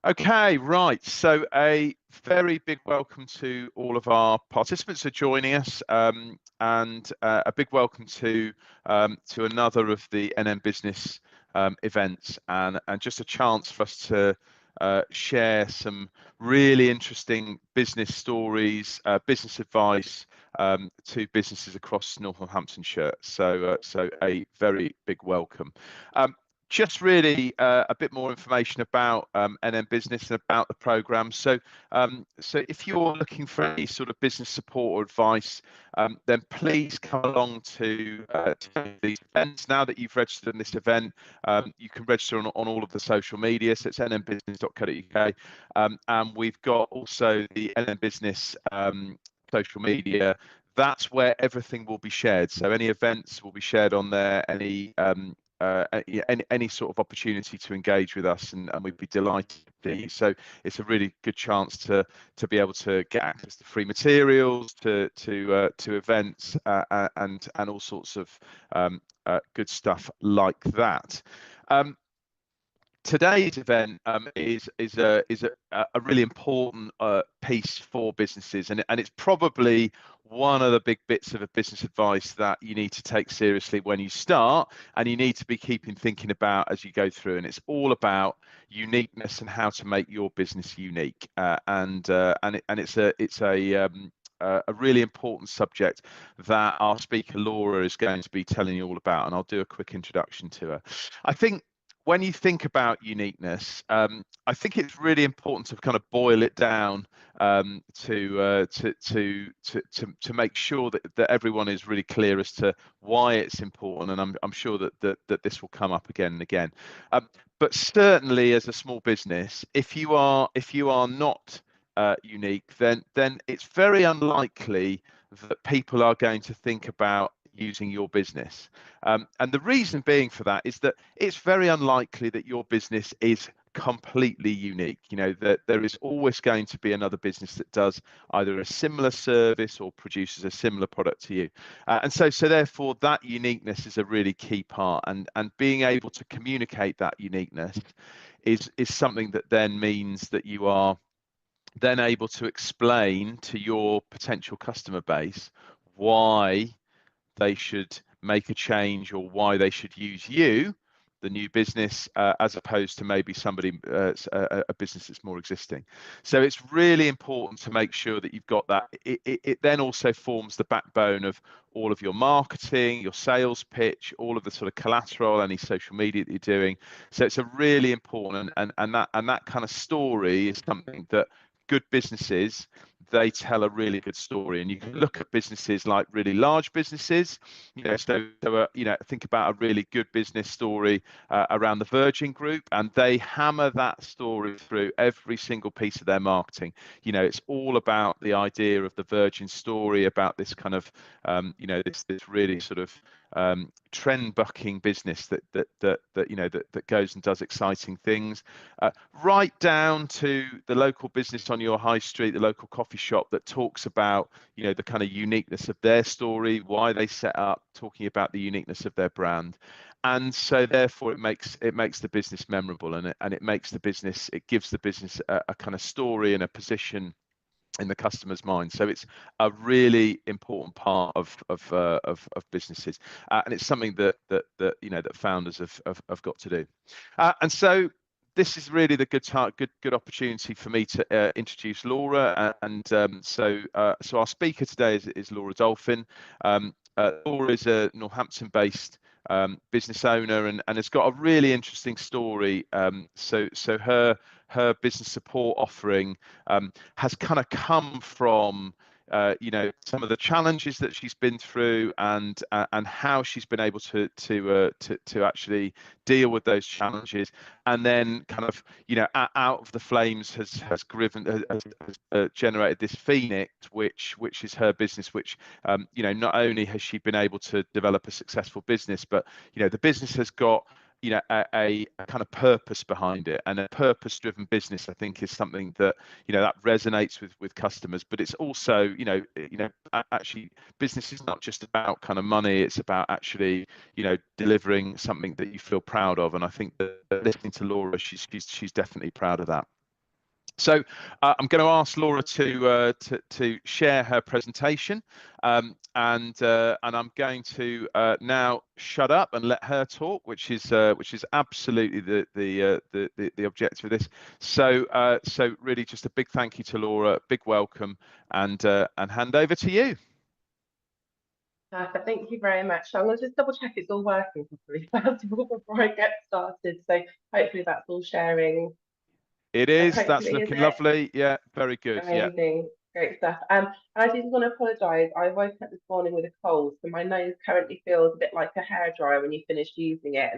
Okay, right. So a very big welcome to all of our participants who are joining us, and a big welcome to another of the NM Business events, and just a chance for us to share some really interesting business stories, business advice to businesses across North Northamptonshire. So a very big welcome. Just really a bit more information about NM Business and about the program. So if you're looking for any sort of business support or advice, then please come along to these events. Now that you've registered in this event, you can register on all of the social media. So it's nmbusiness.co.uk, and we've got also the NM Business social media. That's where everything will be shared. So any events will be shared on there. Any sort of opportunity to engage with us, and we'd be delighted to see you. So it's a really good chance to be able to get access to free materials, to events, and all sorts of good stuff like that. Today's event is a really important piece for businesses, and it's probably one of the big bits of a business advice that you need to take seriously when you start, and you need to be thinking about as you go through. And it's all about uniqueness and how to make your business unique, and it's a really important subject that our speaker Laura is going to be telling you all about, and I'll do a quick introduction to her. I think when you think about uniqueness, I think it's really important to kind of boil it down to make sure that everyone is really clear as to why it's important, and I'm sure that this will come up again and again. But certainly, as a small business, if you are not unique, then it's very unlikely that people are going to think about using your business. And the reason being for that is that it's very unlikely that your business is completely unique. You know, that there is always going to be another business that does either a similar service or produces a similar product to you. And so therefore that uniqueness is a really key part, and being able to communicate that uniqueness is something that then means that you are then able to explain to your potential customer base why they should make a change or why they should use you, the new business, as opposed to maybe somebody, a business that's more existing. So it's really important to make sure that you've got that. It then also forms the backbone of all of your marketing, your sales pitch, all of the sort of collateral, any social media that you're doing. So it's a really important, and that kind of story is something that good businesses, they tell a really good story. And you can look at businesses like really large businesses, think about a really good business story around the Virgin Group, and they hammer that story through every single piece of their marketing. You know, it's all about the idea of the Virgin story, about this kind of this really sort of trend bucking business that goes and does exciting things, right down to the local business on your high street, the local coffee shop that talks about the kind of uniqueness of their story, why they set up, talking about the uniqueness of their brand. And so therefore it makes the business memorable, and it gives the business a kind of story and a position in the customer's mind. So it's a really important part of businesses, and it's something that founders have got to do. And so this is really the good opportunity for me to introduce Laura, so our speaker today is Laura Dolphin. Laura is a Northampton-based business owner, and has got a really interesting story. So her business support offering has kind of come from some of the challenges that she's been through, and how she's been able to actually deal with those challenges, and then kind of out of the flames has generated this phoenix, which is her business, which not only has she been able to develop a successful business, but the business has got a kind of purpose behind it, and a purpose-driven business, I think, is something that that resonates with customers. But it's also actually, business is not just about kind of money, it's about actually delivering something that you feel proud of. And I think that listening to Laura, she's definitely proud of that. So I'm going to ask Laura to share her presentation, and I'm going to now shut up and let her talk, which is absolutely the objective of this. So so really just a big thank you to Laura, big welcome, and hand over to you. Perfect. Thank you very much. So I'm going to just double check it's all working properly first of all before I get started. So hopefully that's all sharing. It is. That's Hopefully, is looking it? lovely. Yeah, very good. Yeah. Amazing. Great stuff. And I just want to apologise. I woke up this morning with a cold, so my nose currently feels a bit like a hairdryer when you finish using it,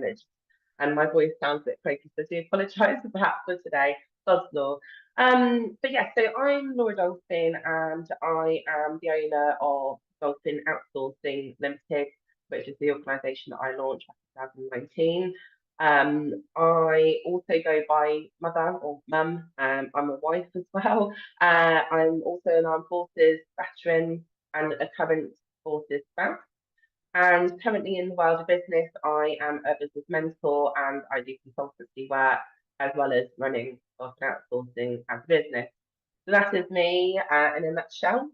and my voice sounds a bit croaky. So I do apologise for that for today. God's law. But yeah, so I'm Laura Dolphin, and I am the owner of Dolphin Outsourcing Limited, which is the organisation that I launched back in 2019. I also go by mother or mum. I'm a wife as well. I'm also an armed forces veteran and a current forces spouse. And currently in the world of business, I am a business mentor and I do consultancy work as well as running Dolphin Outsourcing as a business. So that is me in a nutshell.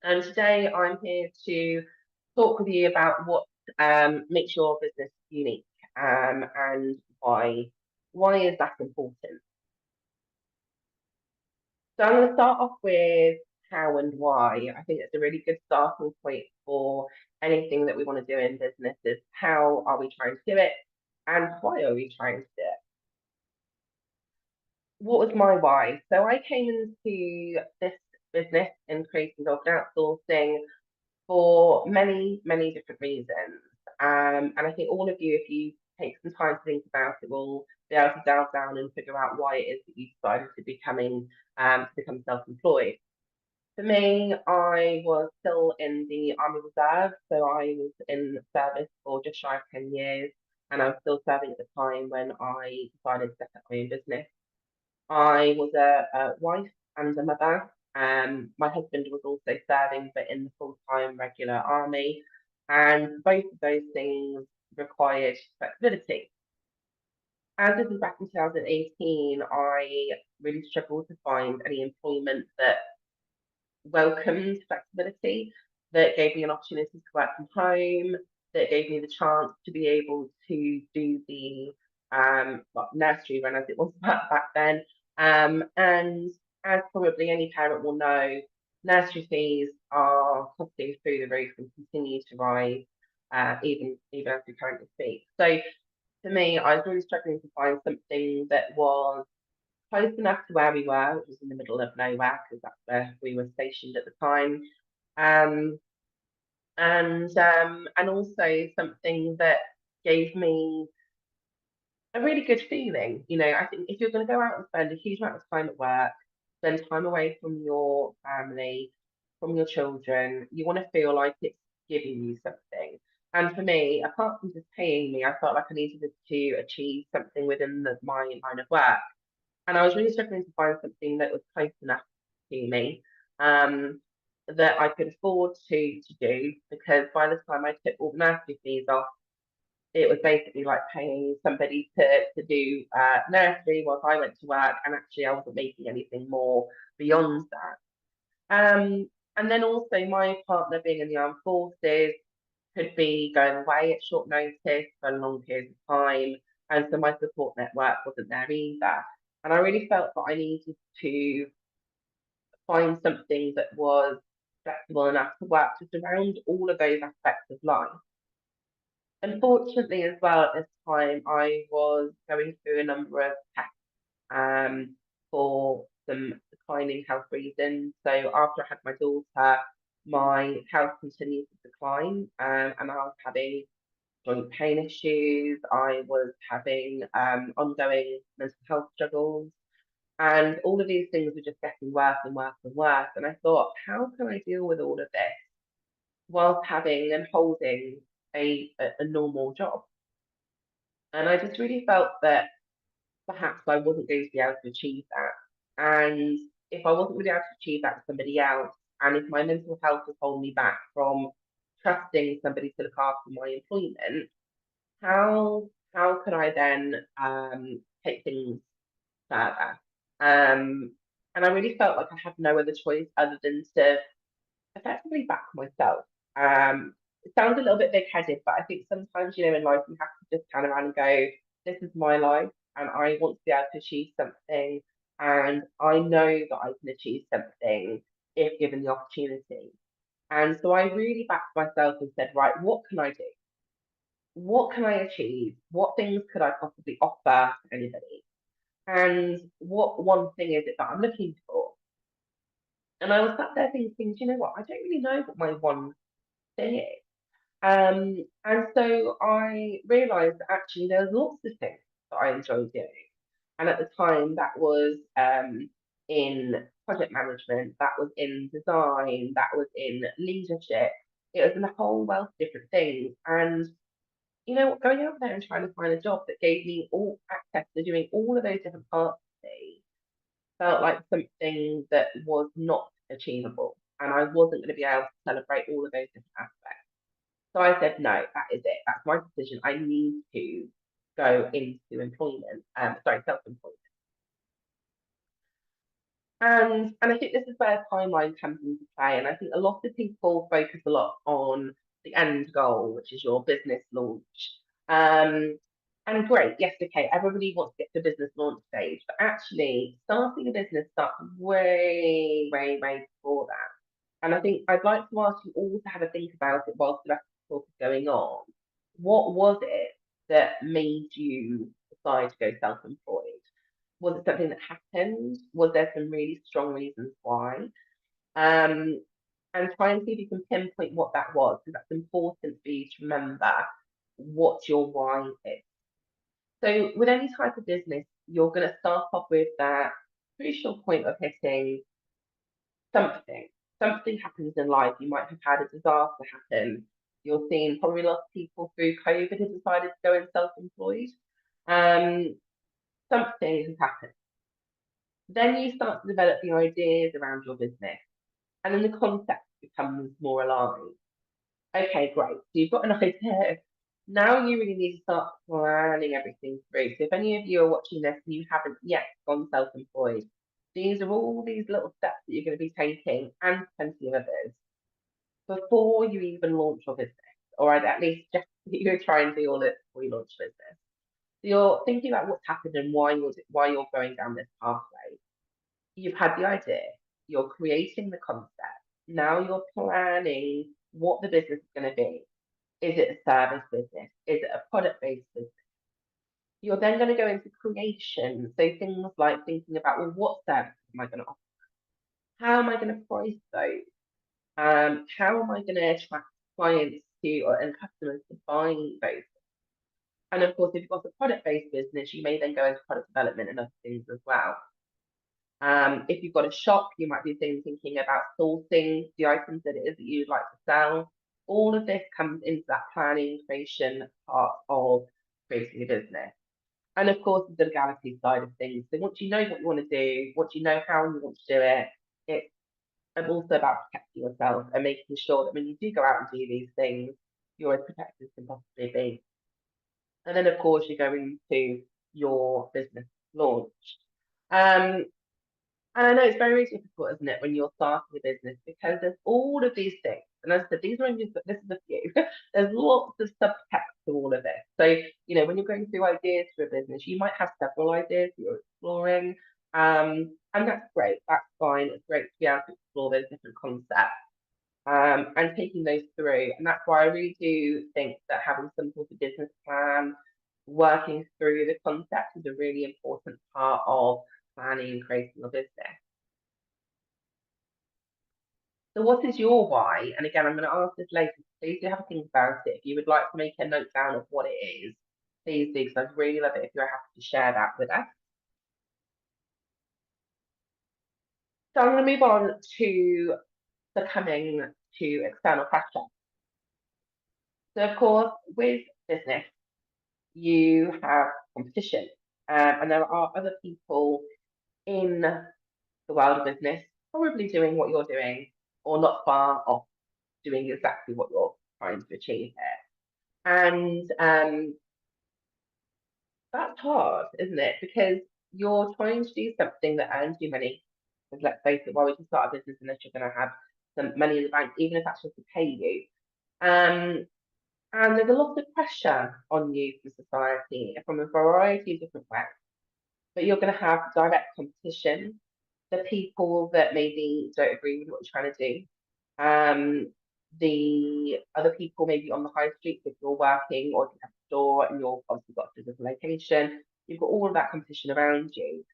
And today I'm here to talk with you about what makes your business unique and why. Why is that important? So I'm going to start off with how and why. I think it's a really good starting point for anything that we want to do in business is how are we trying to do it and why are we trying to do it? What was my why? So I came into this business in creating Dolphin Outsourcing for many, many different reasons. And I think all of you, if you take some time to think about it, will be able to delve down and figure out why it is that you decided to become self-employed. For me, I was still in the Army Reserve, so I was in service for just shy of 10 years, and I was still serving at the time when I decided to set up my own business. I was a wife and a mother. My husband was also serving, but in the full-time regular army, and both of those things required flexibility. As this was back in 2018, I really struggled to find any employment that welcomed flexibility, that gave me an opportunity to work from home, that gave me the chance to be able to do the nursery run as it was back then. And as probably any parent will know, nursery fees are costing through the roof and continue to rise even as we currently speak. So for me, I was really struggling to find something that was close enough to where we were, which was in the middle of nowhere, because that's where we were stationed at the time. Um, and also something that gave me a really good feeling. You know, I think if you're going to go out and spend a huge amount of time at work, spend time away from your family, from your children, you want to feel like it's giving you something. And for me, apart from just paying me, I felt like I needed to achieve something within my line of work. And I was really struggling to find something that was close enough to me that I could afford to do because by the time I took all the nursery fees off, it was basically like paying somebody to do nursery whilst I went to work, and actually I wasn't making anything more beyond that. And then also my partner being in the armed forces could be going away at short notice for long periods of time, and so my support network wasn't there either. And I really felt that I needed to find something that was flexible enough to work just around all of those aspects of life. Unfortunately, as well, at this time, I was going through a number of tests for some declining health reasons. So after I had my daughter, my health continued to decline, and I was having joint pain issues. I was having ongoing mental health struggles. And all of these things were just getting worse and worse and worse. And I thought, how can I deal with all of this whilst having and holding a normal job? And I just really felt that perhaps I wasn't going to be able to achieve that. And if I wasn't really able to achieve that with somebody else, and if my mental health was holding me back from trusting somebody to look after my employment, how could I then take things further? And I really felt like I had no other choice other than to effectively back myself. It sounds a little bit big-headed, but I think sometimes, in life you have to just turn around and go, this is my life, and I want to be able to achieve something, and I know that I can achieve something if given the opportunity. And so I really backed myself and said, right, what can I do? What can I achieve? What things could I possibly offer to anybody? And what one thing is it that I'm looking for? And I was sat there thinking, do you know what? I don't really know what my one thing is. And so I realised that actually there's lots of things that I enjoy doing. And at the time, that was in project management, that was in design, that was in leadership. It was in a whole wealth of different things. And going out there and trying to find a job that gave me all access to doing all of those different parts of me felt like something that was not achievable. And I wasn't going to be able to celebrate all of those different aspects. So I said, no, that is it. That's my decision. I need to go into employment, self-employment. And I think this is where timeline comes into play. And I think a lot of people focus a lot on the end goal, which is your business launch. And great, yes, okay, everybody wants to get to business launch stage, but actually starting a business starts way, way, way before that. And I think I'd like to ask you all to have a think about it whilst the rest of the talk is going on. What was it that made you decide to go self-employed? Was it something that happened? Was there some really strong reasons why? Um, and try and see if you can pinpoint what that was, because that's important for you to remember what your why is. So with any type of business, you're going to start off with that crucial point of hitting something. Something happens in life. You might have had a disaster happen. You're seeing probably a lot of people through COVID have decided to go in self-employed. Um, Something has happened. Then you start to develop the ideas around your business, and then the concept becomes more aligned. Okay, great. So you've got an idea. Now you really need to start planning everything through. So if any of you are watching this and you haven't yet gone self-employed, these are all these little steps that you're going to be taking, and plenty of others, before you even launch your business, or at least just you're trying to do all it before you launch your business. So you're thinking about what's happened and why you're going down this pathway. You've had the idea, you're creating the concept. Now you're planning what the business is going to be. Is it a service business? Is it a product-based business? You're then going to go into creation. So things like thinking about, well, what services am I going to offer? How am I going to price those? How am I going to attract clients and customers to buy those? And of course, if you've got a product-based business, you may then go into product development and other things as well. If you've got a shop, you might be thinking about sourcing the items that it is that you'd like to sell. All of this comes into that planning creation part of creating a business. And of course, the legality side of things. So once you know what you want to do, once you know how you want to do it, it's also about protecting yourself and making sure that when you do go out and do these things, you're as protected as can possibly be. And then, of course, you go into your business launch. Um, and I know it's very difficult, isn't it, when you're starting a business because there's all of these things. And as I said, these are only just, this is a few. There's lots of subtext to all of this. So, when you're going through ideas for a business, you might have several ideas that you're exploring. And that's great. That's fine. It's great to be able to explore those different concepts and taking those through. And that's why I really do think that having some sort of business plan, working through the concept is a really important part of planning and creating your business. So what is your why? And again, I'm going to ask this later. Please do have a think about it. If you would like to make a note down of what it is, please do, because I'd really love it if you're happy to share that with us. So I'm going to move on to succumbing to external pressure. So of course, with business, you have competition, and there are other people in the world of business probably doing what you're doing, or not far off doing exactly what you're trying to achieve here. And that's hard, isn't it? Because you're trying to do something that earns you money. Because let's face it, why would you start a business unless you're going to have some money in the bank, even if that's just to pay you? And there's a lot of pressure on you from society from a variety of different ways. But you're going to have direct competition, the people that maybe don't agree with what you're trying to do. The other people maybe on the high street, if you're working or if you have a store and you're obviously got a physical location, you've got all of that competition around you.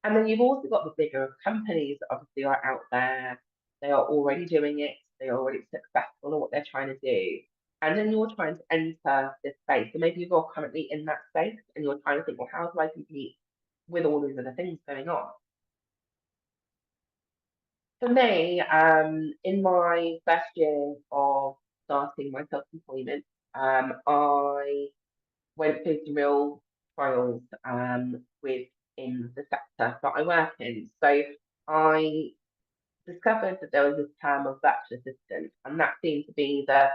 And then you've also got the bigger companies that obviously are out there. They are already doing it. They are already successful at what they're trying to do. And then you're trying to enter this space. So maybe you're currently in that space and you're trying to think, well, how do I compete with all these other things going on? For me, in my first year of starting my self-employment, I went through some real trials within the sector that I work in. So I discovered that there was this term of virtual assistant, and that seemed to be the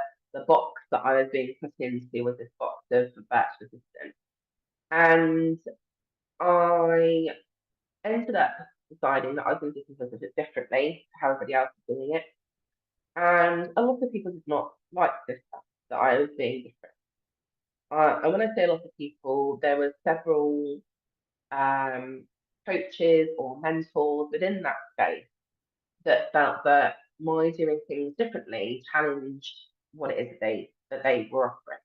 box that I was being put into, was this box of virtual assistant. And I ended up deciding that I was going to do things a bit differently to how everybody else was doing it. And a lot of people did not like this stuff, that I was being different. And when I say a lot of people, there were several coaches or mentors within that space that felt that my doing things differently challenged what it is that they were offering.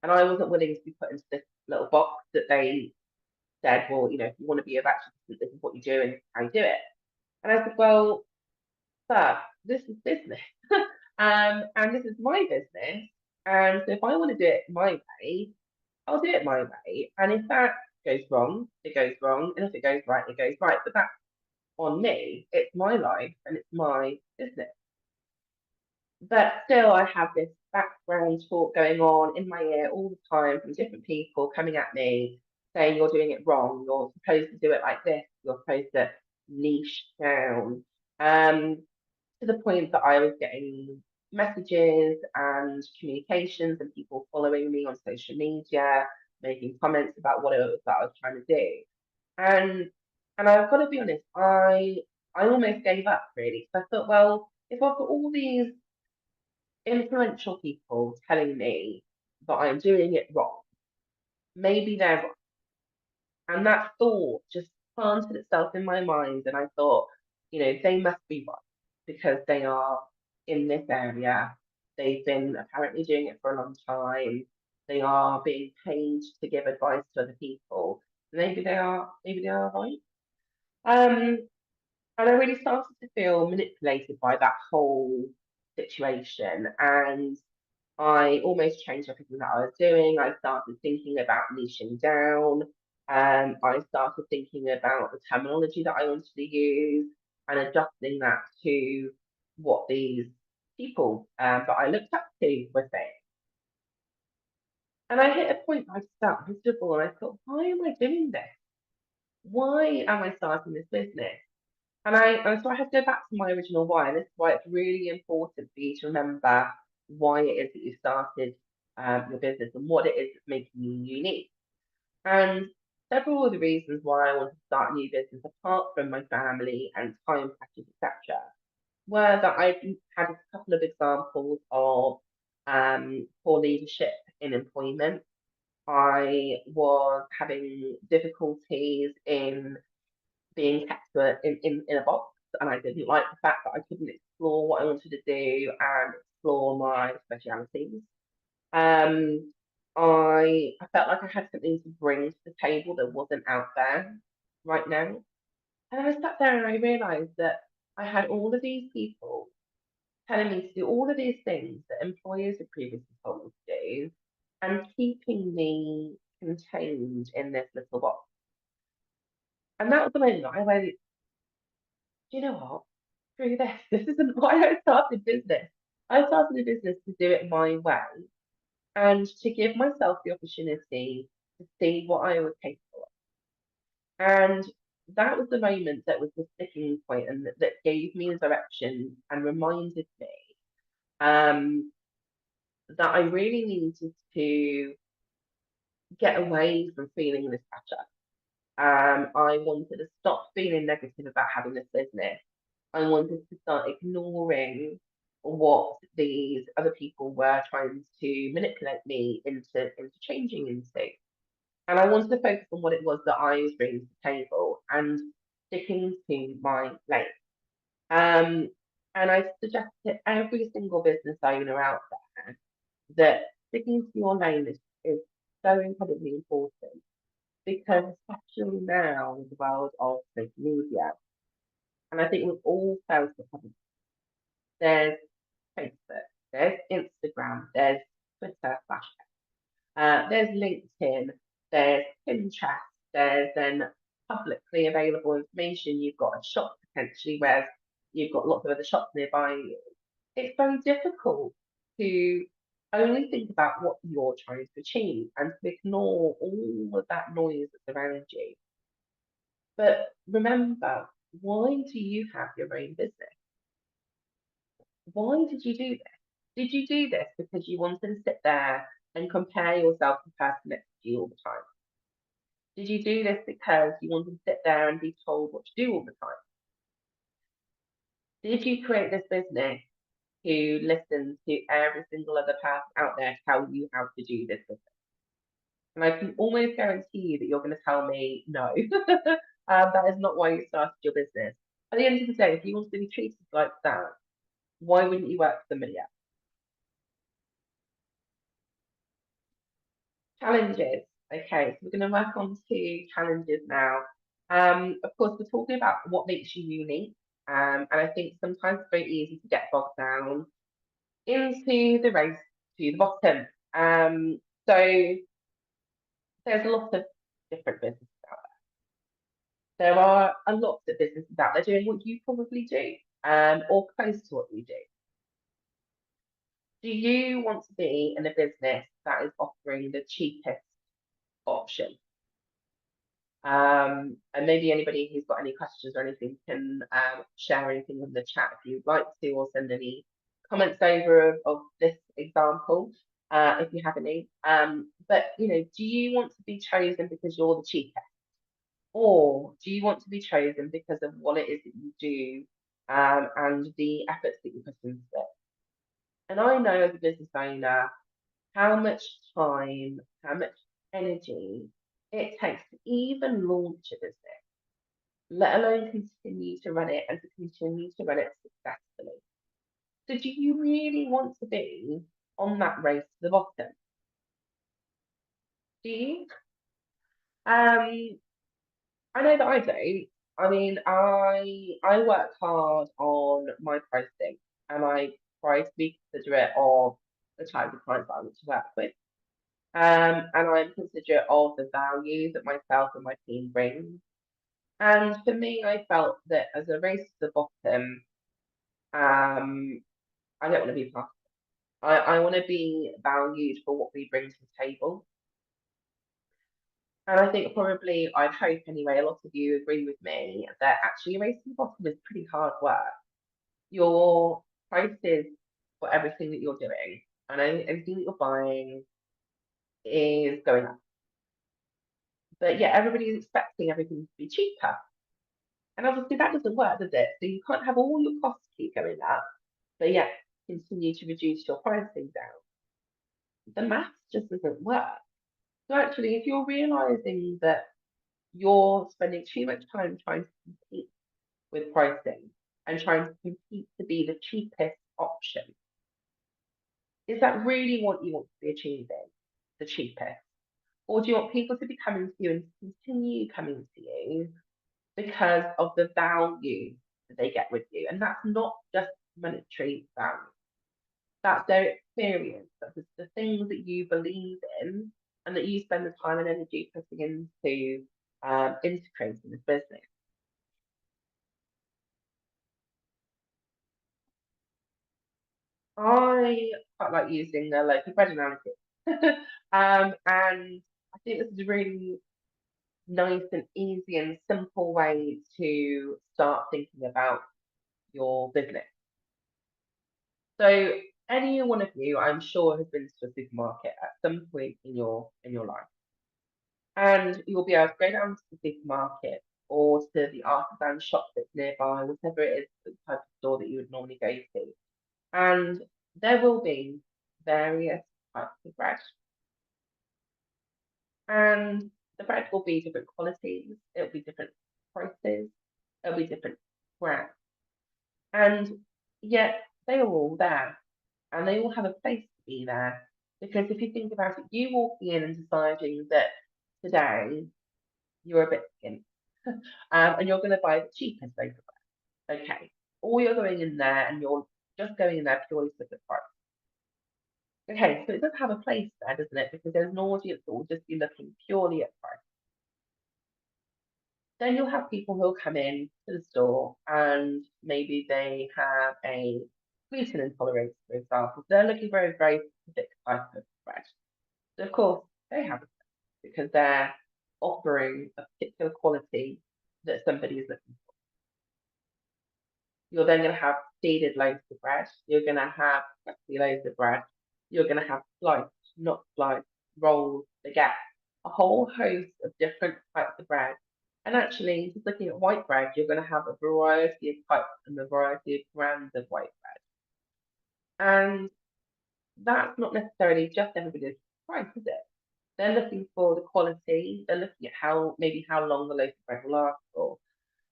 And I wasn't willing to be put into this little box that they said, well, if you want to be a virtual assistant, this is what you do and how you do it. And I said, well, sir, this is business. And this is my business. And so if I want to do it my way, I'll do it my way. And if that goes wrong, it goes wrong. And if it goes right, it goes right. But that's on me. It's my life and it's my business. But still, I have this background talk going on in my ear all the time from different people coming at me saying you're doing it wrong. You're supposed to do it like this. You're supposed to niche down. To the point that I was getting messages and communications and people following me on social media, making comments about what it was that I was trying to do. And I've got to be honest, I almost gave up really. So I thought, well, if I've got all these influential people telling me that I'm doing it wrong, maybe they're wrong. And that thought just planted itself in my mind, and I thought, they must be right because they are in this area. They've been apparently doing it for a long time. They are being paid to give advice to other people. Maybe they are right. Um, and I really started to feel manipulated by that whole situation. And I almost changed everything that I was doing. I started thinking about niching down. I started thinking about the terminology that I wanted to use and adjusting that to what these people that I looked up to were saying. And I hit a point where I just felt miserable and I thought, why am I doing this? Why am I starting this business? And so I had to go back to my original why, and this is why it's really important for you to remember why it is that you started your business and what it is that's making you unique. And several of the reasons why I wanted to start a new business, apart from my family and time pressures, etc., were that I had a couple of examples of poor leadership in employment. I was having difficulties in being kept in a box, and I didn't like the fact that I couldn't explore what I wanted to do and explore my specialities. Um, I felt like I had something to bring to the table that wasn't out there right now. And I sat there and I realised that I had all of these people telling me to do all of these things that employers had previously told me to do and keeping me contained in this little box. And that was the moment that I went, do you know what? Screw this. This isn't why I started business. I started a business to do it my way and to give myself the opportunity to see what I was capable of. And that was the moment that was the sticking point and that gave me the direction and reminded me um, that I really needed to get away from feeling this pressure. I wanted to stop feeling negative about having this business. I wanted to start ignoring what these other people were trying to manipulate me into changing into. And I wanted to focus on what it was that I was bringing to the table and sticking to my lane. Um, and I suggest to every single business owner out there that sticking to your lane is so incredibly important because especially now in the world of social media, and I think we've all felt it, haven't we? There's Facebook, there's Instagram, there's Twitter, there's LinkedIn, there's Pinterest, there's then publicly available information. You've got a shop potentially where you've got lots of other shops nearby you. It's very difficult to only think about what you're trying to achieve and to ignore all of that noise that's around you. But remember, why do you have your own business? Why did you do this? Did you do this because you wanted to sit there and compare yourself to the person next to you all the time? Did you do this because you wanted to sit there and be told what to do all the time? Did you create this business to listen to every single other person out there tell you how to do this business? And I can almost guarantee you that you're going to tell me no. That is not why you started your business. At the end of the day, if you want to be treated like that, why wouldn't you work for somebody else? Challenges. Okay, so we're going to work on two challenges now. Of course, we're talking about what makes you unique. And I think sometimes it's very easy to get bogged down into the race to the bottom. So there's a lot of different businesses out there. There are a lot of businesses out there doing what you probably do, or close to what you do. Do you want to be in a business that is offering the cheapest option? And maybe anybody who's got any questions or anything can share anything in the chat if you'd like to, or send any comments over of this example if you have any. But do you want to be chosen because you're the cheapest, or do you want to be chosen because of what it is that you do and the efforts that you put into it? And I know as a business owner how much time, how much energy it takes to even launch a business, let alone continue to run it and to continue to run it successfully. So, do you really want to be on that race to the bottom? Do you? I know that I don't. I mean, I work hard on my pricing, and I try to be considerate of the type of clients that I want to work with. And I'm considerate of the value that myself and my team bring. And for me, I felt that as a race to the bottom, I don't want to be part of it. I want to be valued for what we bring to the table. And I think probably, I'd hope anyway, a lot of you agree with me that actually a race to the bottom is pretty hard work. Your prices for everything that you're doing and everything that you're buying is going up. But yeah, everybody's expecting everything to be cheaper. And obviously that doesn't work, does it? So you can't have all your costs keep going up, but yet continue to reduce your pricing down. The maths just doesn't work. So actually, if you're realizing that you're spending too much time trying to compete with pricing and trying to compete to be the cheapest option, is that really what you want to be achieving? The cheapest? Or do you want people to be coming to you and continue coming to you because of the value that they get with you? And that's not just monetary value. That's their experience. That's the things that you believe in and that you spend the time and energy putting into integrating this business. I quite like using the loaf of bread analogy. And I think this is a really nice and easy and simple way to start thinking about your business. So any one of you, I'm sure, has been to a supermarket at some point in your life. And you'll be able to go down to the supermarket or to the artisan shop that's nearby, whatever it is, the type of store that you would normally go to. And there will be various types of bread. And the bread will be different qualities, it'll be different prices, it'll be different brands. And yet they are all there and they all have a place to be there. Because if you think about it, you walking in and deciding that today you're a bit skint and you're going to buy the cheapest loaf of bread. Okay. Or you're going in there and you're just going in there purely for the price. Okay, so it does have a place there, doesn't it? Because there's an audience that will just be looking purely at price. Then you'll have people who'll come in to the store and maybe they have a gluten intolerance, for example. They're looking for a very specific type of bread. So of course they have it because they're offering a particular quality that somebody is looking for. You're then going to have seeded loaves of bread. You're going to have crusty loaves of bread. You're going to have sliced, not sliced, rolled, baguette, a whole host of different types of bread. And actually, just looking at white bread, you're going to have a variety of types and a variety of brands of white bread. And that's not necessarily just everybody's price, is it? They're looking for the quality. They're looking at how long the loaf of bread will last for.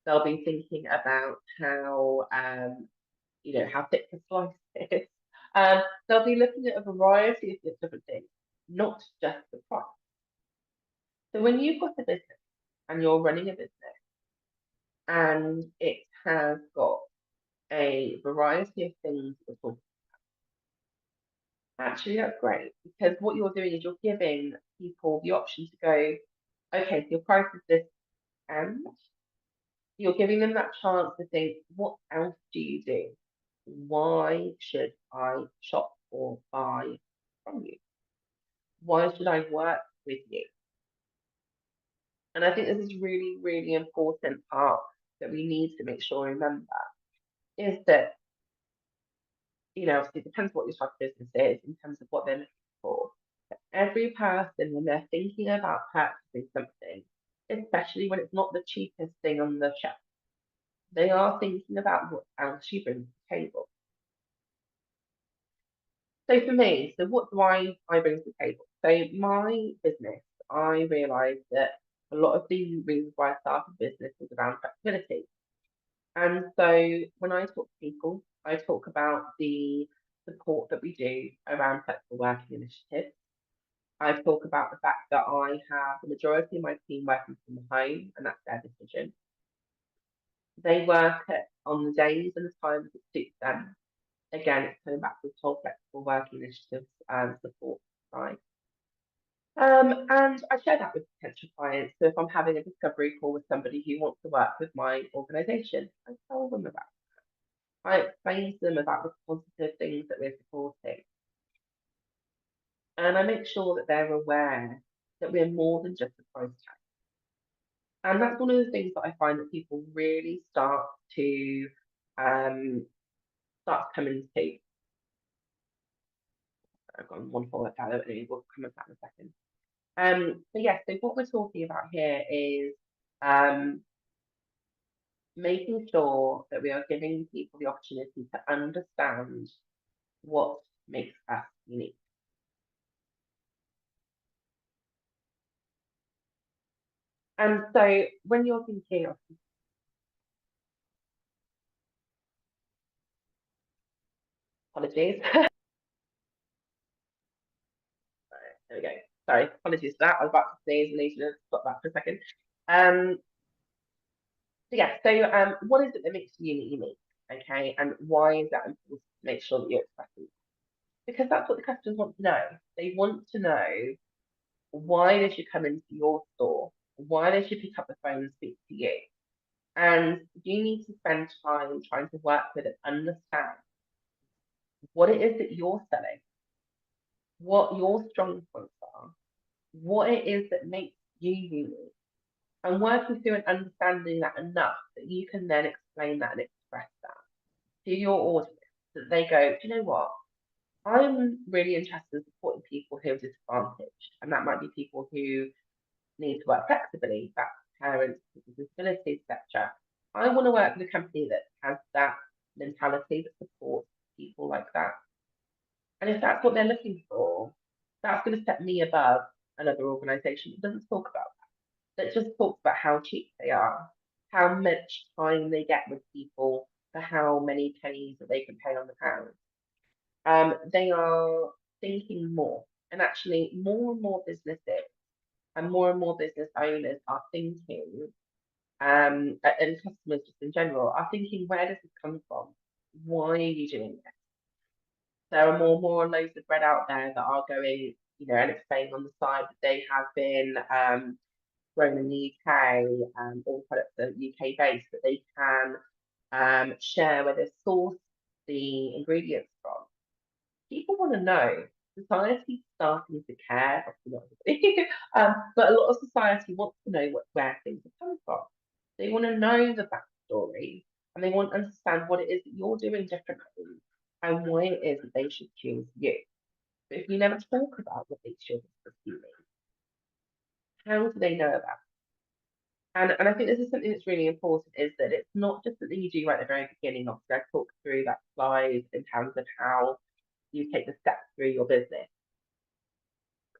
They'll be thinking about how thick the slice is. They'll be looking at a variety of different things, not just the price. So when you've got a business and you're running a business and it has got a variety of things to talk about, actually that's great because what you're doing is you're giving people the option to go, okay, so your price is this, and you're giving them that chance to think, what else do you do? Why should I shop or buy from you? Why should I work with you? And I think this is really, really important part that we need to make sure we remember is that, obviously it depends what your type of business is in terms of what they're looking for. But every person, when they're thinking about purchasing something, especially when it's not the cheapest thing on the shelf, they are thinking about what else you bring to the table. So for me, so what do I bring to the table? So my business, I realised that a lot of the reasons why I started business was around flexibility. And so when I talk to people, I talk about the support that we do around flexible working initiatives. I talk about the fact that I have the majority of my team working from home, and that's their decision. They work on the days and the times that suits them. Again, it's coming back to the whole flexible working initiatives and support side. And I share that with potential clients. So if I'm having a discovery call with somebody who wants to work with my organisation, I tell them about it. I explain to them about the positive things that we're supporting. And I make sure that they're aware that we're more than just a price tag. And that's one of the things that I find that people really um, start to come into. I've got one follow-up out, and we'll come to that in a second. So what we're talking about here is making sure that we are giving people the opportunity to understand what makes us unique. And so when you're thinking of apologies. There we go. Sorry, apologies for that. I was about to sneeze and need to stop that for a second. What is it that makes you unique? Okay, and why is that important to make sure that you're expressing? Because that's what the customers want to know. They want to know why they should come into your store, why they should pick up the phone and speak to you. And you need to spend time trying to work with and understand what it is that you're selling, what your strong points are, what it is that makes you unique, and working through and understanding that enough that you can then explain that and express that to your audience, that they go, do you know what? I'm really interested in supporting people who are disadvantaged, and that might be people who need to work flexibly, that's parents with disabilities, etc. I want to work with a company that has that mentality, that supports people like that. And if that's what they're looking for, that's going to set me above another organisation that doesn't talk about that, that just talks about how cheap they are, how much time they get with people for how many pennies that they can pay on the pound. They are thinking more, and actually, more and more businesses and more business owners are thinking, and customers just in general are thinking, where does this come from? Why are you doing this? There are more loaves of bread out there that are going, and it's saying on the side that they have been grown in the UK, all products are UK based, that they can share where they source the ingredients from. People want to know. Society's starting to care, obviously not everybody, but a lot of society wants to know where things have come from. They want to know the backstory, and they want to understand what it is that you're doing differently and why it is that they should choose you. But if you never talk about what makes your business unique, how do they know about it? And I think this is something that's really important, is that it's not just something you do right at the very beginning. Obviously, I talked through that slide in terms of how you take the steps through your business,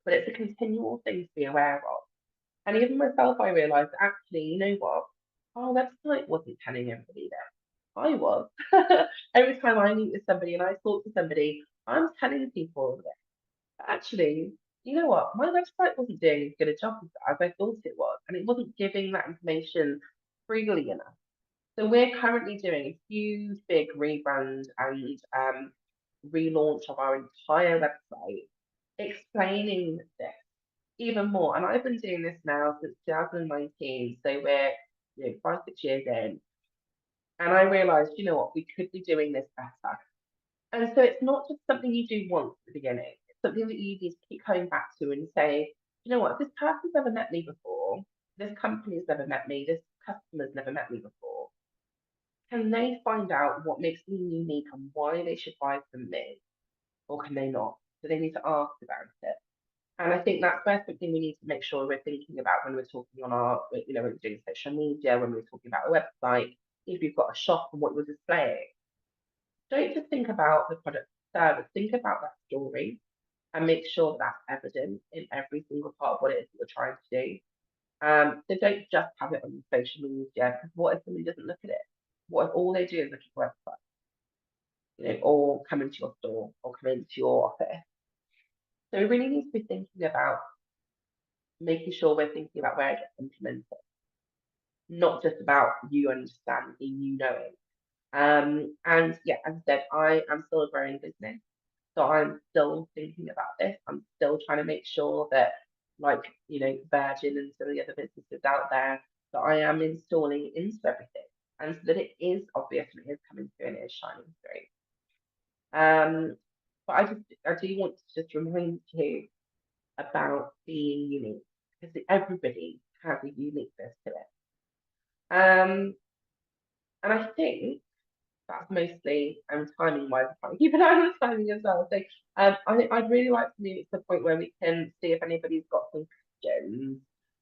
but it's a continual thing to be aware of. And even myself, I realised actually, you know what? Our website wasn't telling everybody that. I was. Every time I meet with somebody and I talk to somebody, I'm telling people this. But actually, you know what? My website wasn't doing as good a job as I thought it was, and it wasn't giving that information freely enough. So we're currently doing a huge, big rebrand and relaunch of our entire website, explaining this even more. And I've been doing this now since 2019, so we're 5, 6 years in, and I realised, you know what, we could be doing this better. And so it's not just something you do once at the beginning. It's something that you need to keep coming back to and say, you know what, if this person's never met me before, this company's never met me, this customer's never met me before, can they find out what makes me unique and why they should buy from me? Or can they not? So they need to ask about it. And I think that's where something we need to make sure we're thinking about when we're talking on our, when we're doing social media, when we're talking about a website, if you've got a shop and what you're displaying. Don't just think about the product service, think about that story and make sure that's evident in every single part of what it is that you're trying to do. So don't just have it on your social media, because what if somebody doesn't look at it? What if all they do is look at your website, or come into your store or come into your office? So we really need to be thinking about making sure we're thinking about where it gets implemented, not just about you understanding, you knowing. And yeah, as I said, I am still a growing business. So I'm still thinking about this. I'm still trying to make sure that, like, Virgin and some of the other businesses out there, that I am installing into everything. And so that it is obvious and it is coming through and it is shining through. But I do want to just remind you about being unique, because everybody has a uniqueness to it. And I think that's mostly timing wise. I'm trying to keep an eye on the timing as well. So I'd really like to move it to the point where we can see if anybody's got some questions,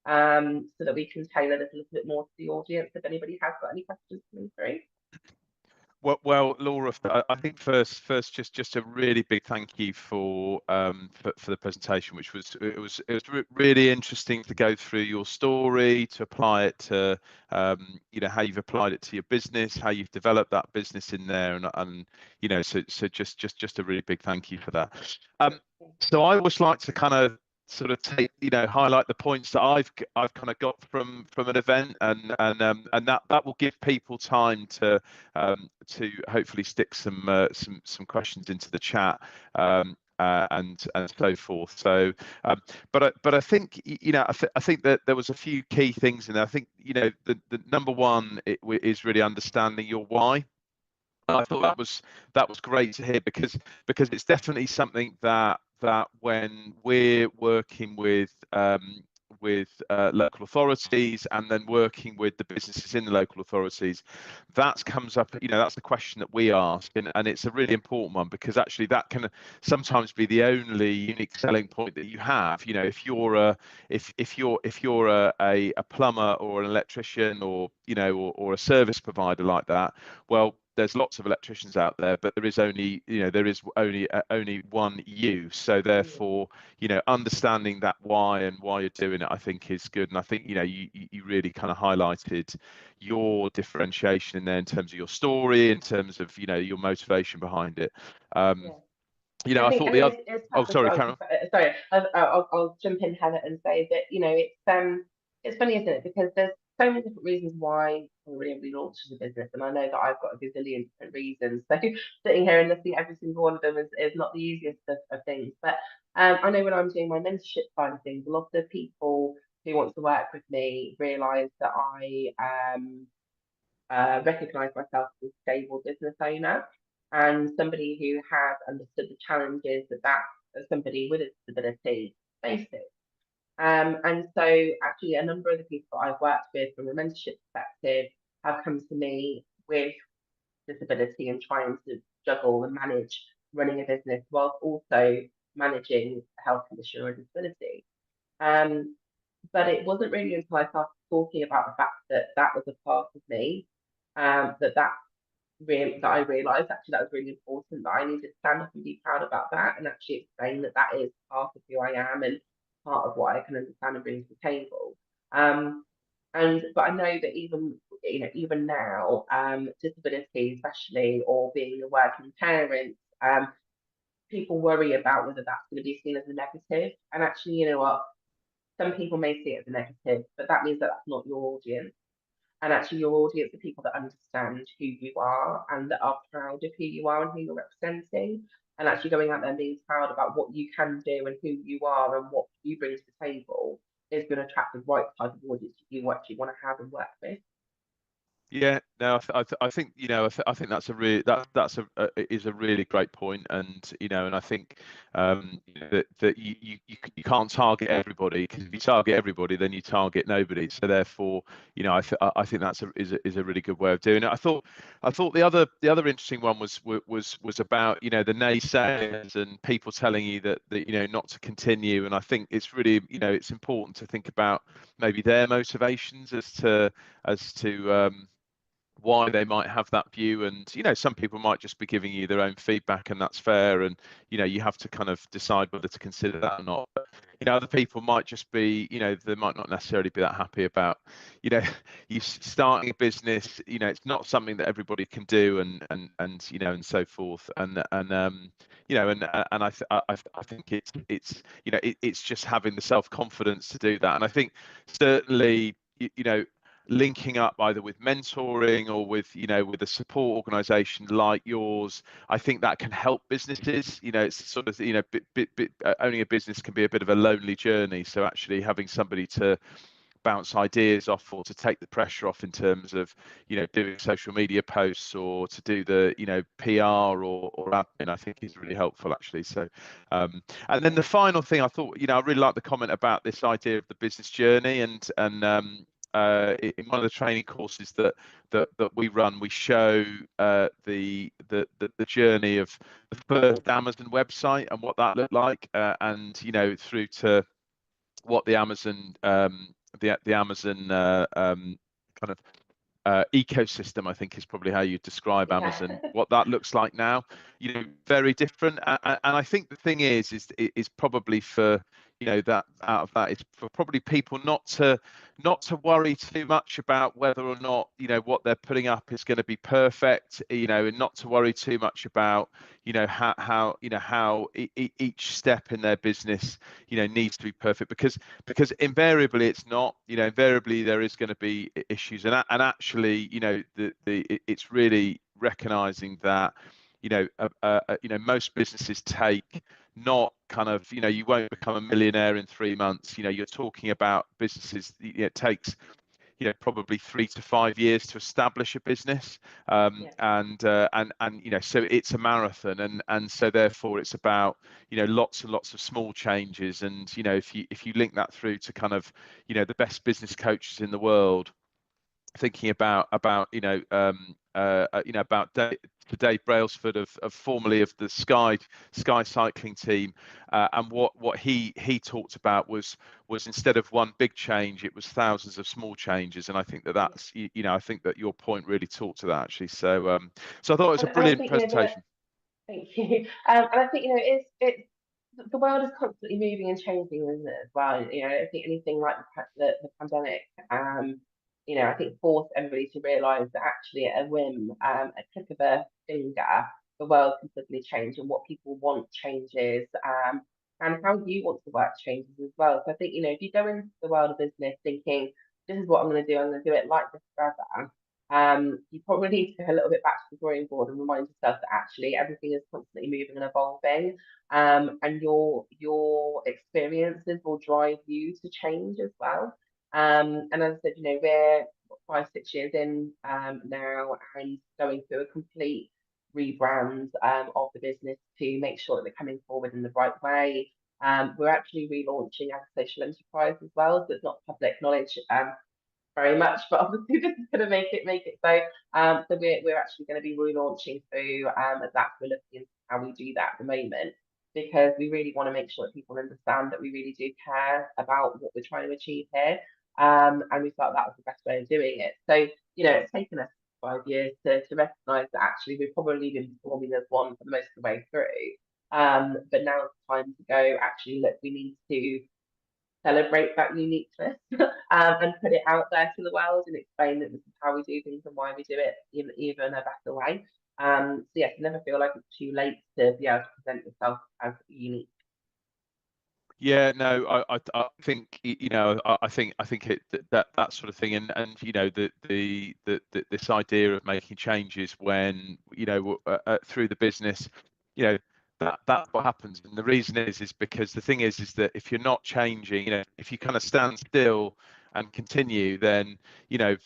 so that we can tailor this a little bit more to the audience. If anybody has got any questions coming through. Well, Laura, I think first, just a really big thank you for the presentation, which was really interesting to go through your story, to apply it to how you've applied it to your business, how you've developed that business in there, and so just a really big thank you for that. So I always like to kind of sort of take highlight the points that I've kind of got from an event, and that will give people time to hopefully stick some questions into the chat, and so forth. So but I think I think that there was a few key things in there. I think the number one is really understanding your why. I thought that was great to hear, because it's definitely something that when we're working with local authorities, and then working with the businesses in the local authorities, that comes up, that's the question that we ask, and it's a really important one, because actually that can sometimes be the only unique selling point that you have. If you're a plumber or an electrician, or or a service provider like that, well, there's lots of electricians out there, but there is only only one you. So therefore, understanding that why and why you're doing it, I think is good. And I think you really kind of highlighted your differentiation in there, in terms of your story, in terms of your motivation behind it. Yeah. I thought the other. It's Oh, tough as sorry, well. Karen. Sorry, I'll jump in, Heather, and say that it's funny, isn't it? Because there's so many different reasons why we launched the business, and I know that I've got a gazillion different reasons. So sitting here and listing every single one of them is not the easiest of things. But I know when I'm doing my mentorship side of things, a lot of the people who want to work with me realise that I recognise myself as a stable business owner and somebody who has understood the challenges that somebody with a disability faces. And so actually a number of the people that I've worked with from a mentorship perspective have come to me with disability and trying to juggle and manage running a business whilst also managing a health condition or a disability. But it wasn't really until I started talking about the fact that that was a part of me, that I realised actually that was really important, that I needed to stand up and be proud about that, and actually explain that that is part of who I am and part of what I can understand and bring to the table. But I know that even now, disability especially, or being a working parent, people worry about whether that's going to be seen as a negative. And actually, you know what? Some people may see it as a negative, but that means that that's not your audience. And actually, your audience are people that understand who you are and that are proud of who you are and who you're representing. And actually, going out there and being proud about what you can do and who you are and what you bring to the table is going to attract the right type of audience that you actually want to have and work with. Yeah, no, I think I think that's a really that's is a really great point, and and I think that you can't target everybody, because if you target everybody, then you target nobody. So therefore, I think that's is a really good way of doing it. I thought the other interesting one was about the naysayers and people telling you that not to continue, and I think it's really it's important to think about maybe their motivations as to why they might have that view. And some people might just be giving you their own feedback, and that's fair, and you have to kind of decide whether to consider that or not. But other people might just be they might not necessarily be that happy about you starting a business. It's not something that everybody can do, and so forth, and I think it's just having the self-confidence to do that. And I think certainly linking up either with mentoring or with with a support organization like yours, I think that can help businesses. It's sort of owning a business can be a bit of a lonely journey, so actually having somebody to bounce ideas off, or to take the pressure off in terms of doing social media posts, or to do the PR or admin, I think is really helpful, actually. So and then the final thing, I thought I really like the comment about this idea of the business journey, and in one of the training courses that we run, we show the journey of the first Amazon website and what that looked like, and through to what the Amazon the Amazon kind of ecosystem, I think, is probably how you describe Amazon. What that looks like now, very different. And I think the thing is probably for that out of that is for probably people not to worry too much about whether or not what they're putting up is going to be perfect, and not to worry too much about how each step in their business needs to be perfect, because invariably it's not. Invariably there is going to be issues, and actually it's really recognizing that most businesses take not kind of you won't become a millionaire in 3 months. You're talking about businesses, it takes probably 3 to 5 years to establish a business, and so it's a marathon, and so therefore it's about lots and lots of small changes, and if you link that through to kind of the best business coaches in the world, thinking about Dave Brailsford of formerly of the Sky cycling team, and what he talked about was instead of one big change, it was thousands of small changes, and I think that's I think that your point really talked to that, actually. So I thought it was a brilliant presentation. Thank you. And I think it's the world is constantly moving and changing, isn't it, as well? I think anything like the pandemic, I think forced everybody to realise that actually at a whim, a click of a finger, the world can suddenly change, and what people want changes, and how you want to work changes as well. So I think, if you go into the world of business thinking, this is what I'm going to do, I'm going to do it like this forever, you probably need to go a little bit back to the drawing board and remind yourself that actually everything is constantly moving and evolving, and your experiences will drive you to change as well. And as I said, we're 5-6 years in now, and going through a complete rebrand of the business to make sure that we're coming forward in the right way. We're actually relaunching our social enterprise as well, so it's not public knowledge very much, but obviously this is going to make it so. So we're actually going to be relaunching through that. We're looking into how we do that at the moment, because we really want to make sure that people understand that we really do care about what we're trying to achieve here. And we felt that was the best way of doing it. So it's taken us 5 years to recognise that actually we've probably been performing as one for most of the way through. But now it's time to go. Actually, look, we need to celebrate that uniqueness and put it out there to the world and explain that this is how we do things and why we do it in even a better way. So yes, never feel like it's too late to be able to present yourself as unique. Yeah, no, I think I think that sort of thing, and this idea of making changes when through the business, that's what happens, and the reason is because the thing is that if you're not changing, if you kind of stand still and continue, then you're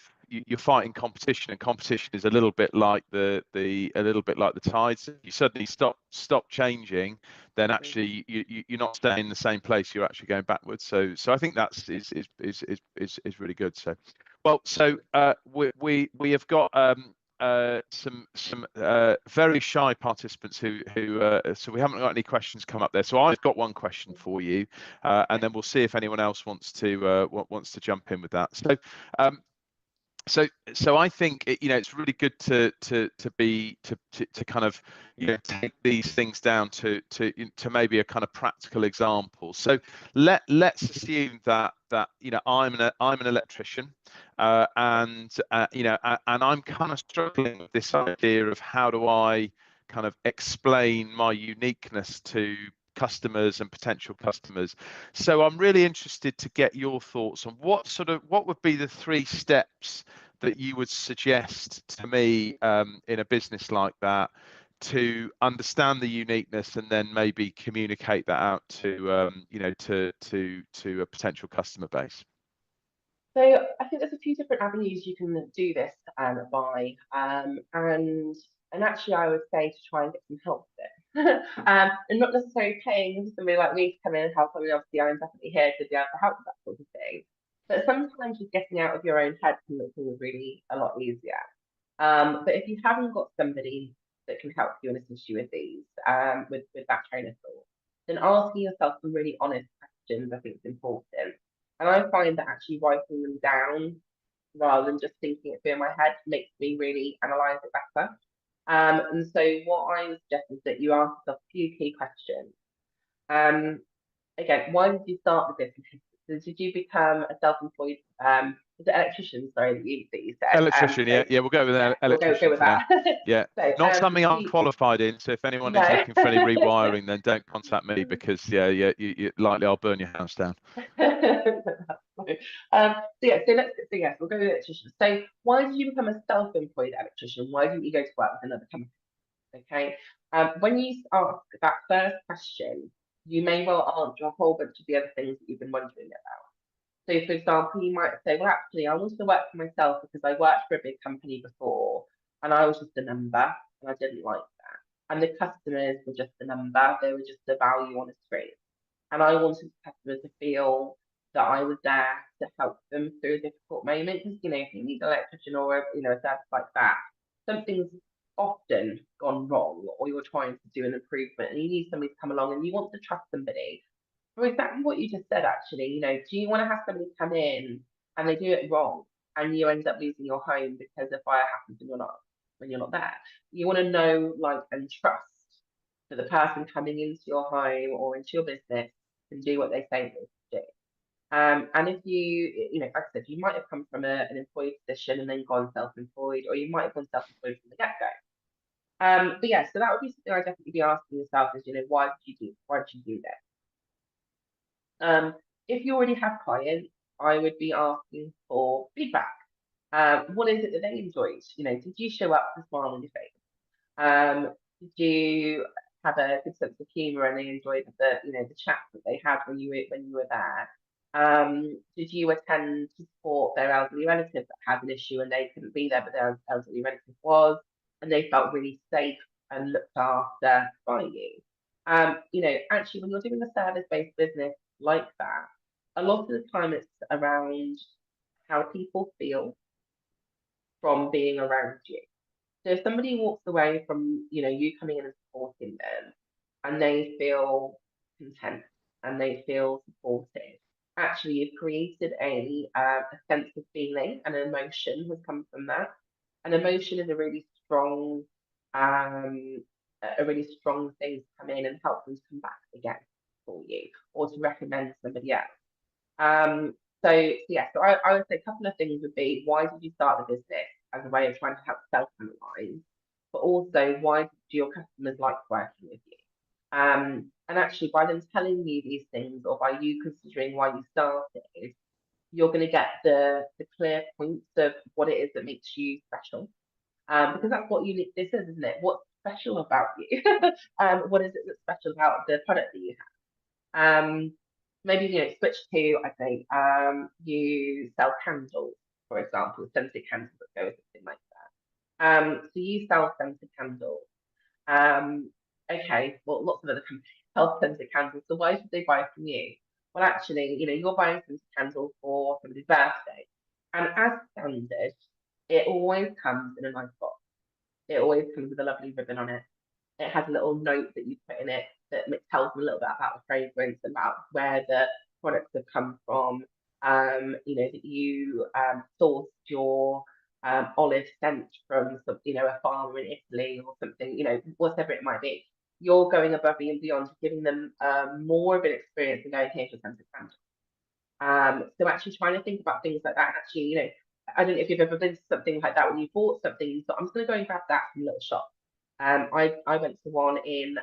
fighting competition, and competition is a little bit like the tides. If you suddenly stop changing, then actually you're not staying in the same place. You're actually going backwards. So I think that's is really good. So we have got some very shy participants who so we haven't got any questions come up there. So I've got one question for you, and then we'll see if anyone else wants to jump in with that. So I think it's really good to kind of take these things down to maybe a kind of practical example. So let's assume that I'm an electrician, and I'm kind of struggling with this idea of how do I kind of explain my uniqueness to customers and potential customers. So I'm really interested to get your thoughts on what would be the 3 steps that you would suggest to me in a business like that to understand the uniqueness and then maybe communicate that out to to a potential customer base. So I think there's a few different avenues you can do this by, and actually I would say to try and get some help with it, and not necessarily paying somebody like me to come in and help. I mean, obviously I'm definitely here to be able to help with that sort of thing, but sometimes just getting out of your own head can make things really a lot easier. But if you haven't got somebody that can help you and assist you with these, with that train of thought, then asking yourself some really honest questions I think is important. And I find that actually writing them down rather than just thinking it through in my head makes me really analyse it better. And so what I would suggest is that you ask yourself a few key questions. Again, why did you start with this? So did you become a self-employed was it electrician? Sorry, that you said. Electrician, so, yeah, we'll go with yeah, electrician we'll go with for now. that. Yeah, so, not something I'm qualified in. So if anyone is looking for any rewiring, then don't contact me, because you likely I'll burn your house down. We'll go with electrician. So why did you become a self-employed electrician? Why didn't you go to work with another company? Okay. When you ask that first question, you may well answer a whole bunch of the other things that you've been wondering about. So, for example, you might say, well, actually, I want to work for myself because I worked for a big company before and I was just a number and I didn't like that. And the customers were just a number, they were just a value on a screen. And I wanted customers to feel that I was there to help them through a difficult moment. Because, you know, if you need an electrician or a service like that, something's often gone wrong, or you're trying to do an improvement, and you need somebody to come along, and you want to trust somebody. For exactly what you just said, actually, you know, do you want to have somebody come in and they do it wrong, and you end up losing your home because a fire happens when you're not there? You want to know, like, and trust that the person coming into your home or into your business can do what they say they do. And if you know, like I said, you might have come from an employed position and then gone self-employed, or you might have gone self-employed from the get-go. But yeah, so that would be something I'd definitely be asking yourself is, you know, why did you do that? If you already have clients, I would be asking for feedback. What is it that they enjoyed? You know, did you show up with a smile on your face? Did you have a good sense of humour and they enjoyed the chat that they had when you were there? Did you attend to support their elderly relative that had an issue and they couldn't be there, but their elderly relative was, and they felt really safe and looked after by you? You know, actually, when you're doing a service-based business like that, a lot of the time it's around how people feel from being around you. So if somebody walks away from, you know, you coming in and supporting them and they feel content and they feel supported, actually you've created a sense of feeling and emotion has come from that. And emotion is um, a really strong thing to come in and help them to come back again for you or to recommend somebody else. So I would say a couple of things would be, why did you start the business as a way of trying to help self-analyze, but also why do your customers like working with you? And actually by them telling you these things or by you considering why you started, you're going to get the clear points of what it is that makes you special. Because that's what this is, isn't it? What's special about you? What is it that's special about the product that you have? Maybe, you know, switch to, I think, you sell candles, for example, scented candles that go with something like that. So you sell scented candles. Okay, well, lots of other companies sell scented candles, so why should they buy from you? Well, actually, you know, you're buying scented candles for somebody's birthday, and as standard, it always comes in a nice box. It always comes with a lovely ribbon on it. It has a little note that you put in it that tells them a little bit about the fragrance, about where the products have come from. You know, that you sourced your olive scent from a farmer in Italy or something, you know, whatever it might be. You're going above and beyond, giving them more of an experience than going, here's your scented candle. So actually trying to think about things like that. Actually, you know, I don't know if you've ever been to something like that when you bought something, you thought, I'm just going to go and grab that from a little shop. I went to one in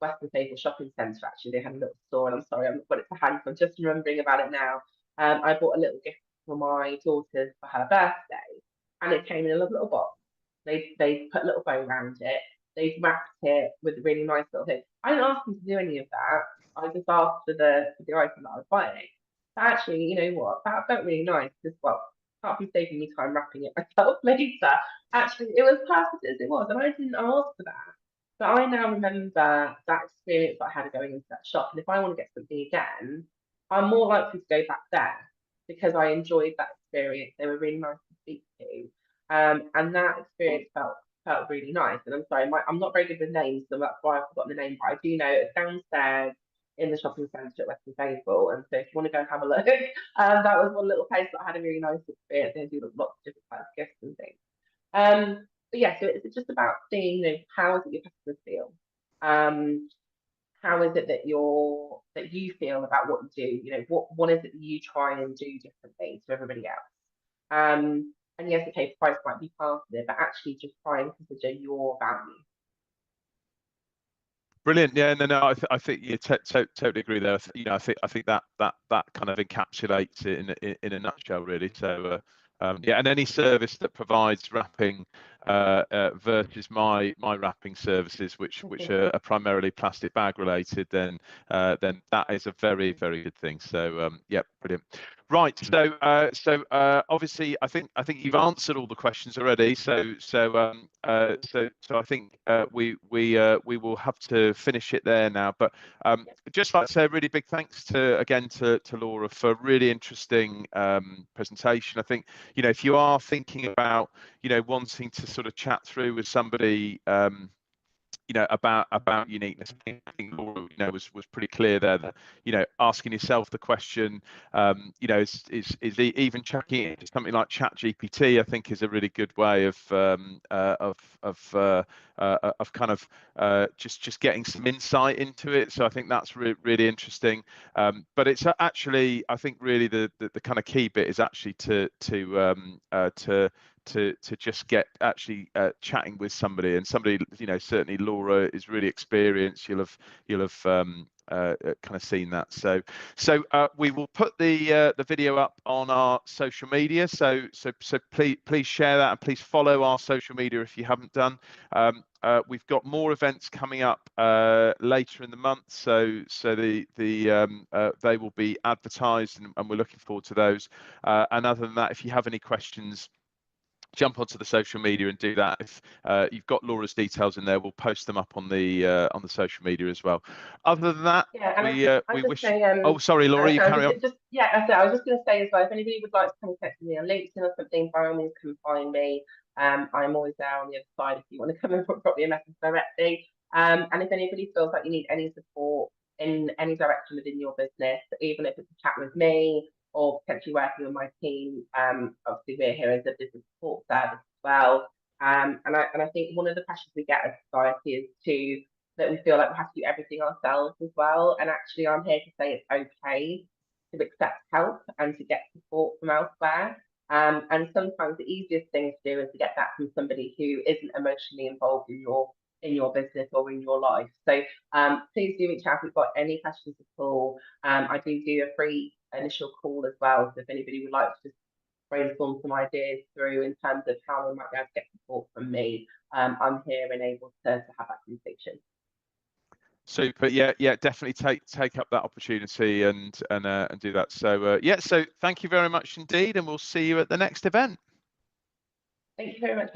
Western Fable Shopping Centre. Actually, they had a little store, and I'm sorry, I've not got it to hand. I'm just remembering about it now. I bought a little gift for my daughter for her birthday, and it came in a lovely little box. They put a little bow around it. They wrapped it with a really nice little thing. I didn't ask them to do any of that. I just asked for the item that I was buying. But actually, you know what? That felt really nice because, well, apart from saving me time wrapping it myself later, actually, it was perfect as it was, and I didn't ask for that. But I now remember that experience that I had going into that shop, and if I want to get something again, I'm more likely to go back there because I enjoyed that experience. They were really nice to speak to, and that experience felt really nice. And I'm sorry, I'm not very good with names, so that's why I've forgotten the name. But I do know it's downstairs in the shopping centre at Western Fable, and so if you want to go and have a look, that was one little place that I had a really nice experience. They do lots of different types of gifts and things. But yeah, so it's just about seeing, you know, how is it your customers feel? How is it that you feel about what you do? You know, what is it that you try and do differently to everybody else? And yes, okay, price might be part of it, but actually just try and consider your value. Brilliant. Yeah, no, I think you totally agree there. You know, I think that kind of encapsulates it in a nutshell, really. So yeah, and any service that provides wrapping versus my wrapping services, which are primarily plastic bag related, then that is a very, very good thing. So yeah, brilliant. Right, so obviously I think you've answered all the questions already. So I think we will have to finish it there now. But just like to say a really big thanks to Laura for a really interesting presentation. I think, you know, if you are thinking about, you know, wanting to sort of chat through with somebody, you know, about uniqueness, I think Laura, you know, was pretty clear there that, you know, asking yourself the question, you know, is even chucking it into something like ChatGPT, I think is a really good way of kind of just getting some insight into it. So I think that's really interesting. But it's actually, I think, really the kind of key bit is actually to just get actually chatting with somebody, and somebody, you know, certainly Laura is really experienced. You'll have kind of seen that. So we will put the video up on our social media. So please share that, and please follow our social media if you haven't done. We've got more events coming up later in the month, so they will be advertised, and we're looking forward to those. And other than that, if you have any questions, jump onto the social media and do that. If you've got Laura's details in there, we'll post them up on the social media as well. Other than that, yeah, we wish. Oh, sorry, Laura, you carry on. I was just going to say as well, if anybody would like to contact me on LinkedIn or something, by all means, come find me. I'm always there on the other side if you want to come and drop me a message directly. And if anybody feels like you need any support in any direction within your business, even if it's a chat with me or potentially working with my team, obviously we're here as a business support service as well. And I think one of the pressures we get as society is that we feel like we have to do everything ourselves as well. And actually, I'm here to say it's okay to accept help and to get support from elsewhere. And sometimes the easiest thing to do is to get that from somebody who isn't emotionally involved in your business or in your life. So please do reach out if you've got any questions at all. I do a free initial call as well. So if anybody would like to just brainstorm some ideas through in terms of how they might be able to get support from me, I'm here and able to have that conversation. Super. Yeah, definitely take up that opportunity and do that. So yeah, so thank you very much indeed, and we'll see you at the next event. Thank you very much.